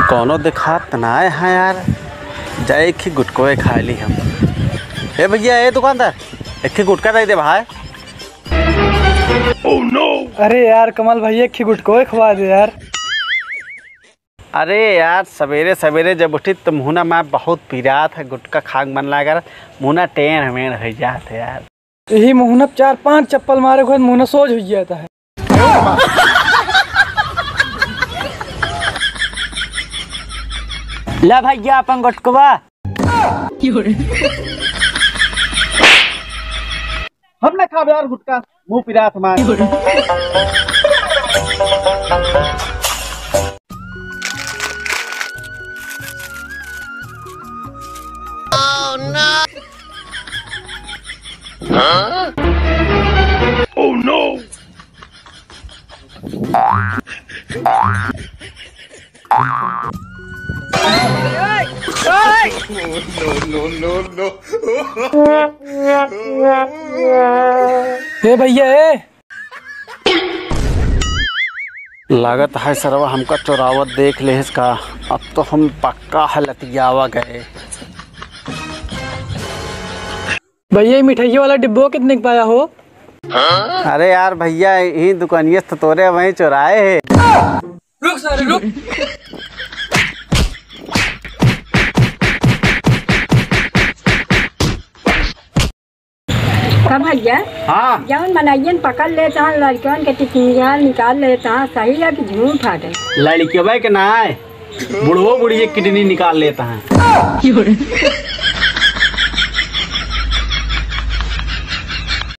कोनो दिखात ना है यार, जाए एक ही गुटकोए खा ली हम। ए भैया, ए दुकानदार, एक ही गुटका दे दे भाई। Oh, no! अरे यार कमल भाई, एक ही गुटकोए खवा दे यार। अरे यार, सवेरे सवेरे जब उठी तो मुहना में बहुत पीरात है, गुटका खाक मन लगा, मुहना टेढ़ मेढ़ हो जात है यार। यही मुहना 4-5 चप्पल मारे को मुहना सोज हो जाता है। ला भैया अपन गुटकवा। हम ना खा यार गुटका, मुंह पीरात मार। Oh no! No! ए भैया ए, लागत है सरवा हमका चोरावत देख ले इसका। अब तो हम पक्का हलतियावा गए। भैया ये मिठाई वाला डिब्बो कितने का पाया हो? अरे यार भैया, यही दुकानिया तो तोरे वहीं चुराए है। रुक सारे रुक। भैया हाँ, जौन मनैयन पकड़ लेता है लड़कियों के टिकिया निकाल लेता है, सही है कि झूठ है? लड़कियों के ना है, बुढ़वो बुढ़िया किडनी निकाल लेता है।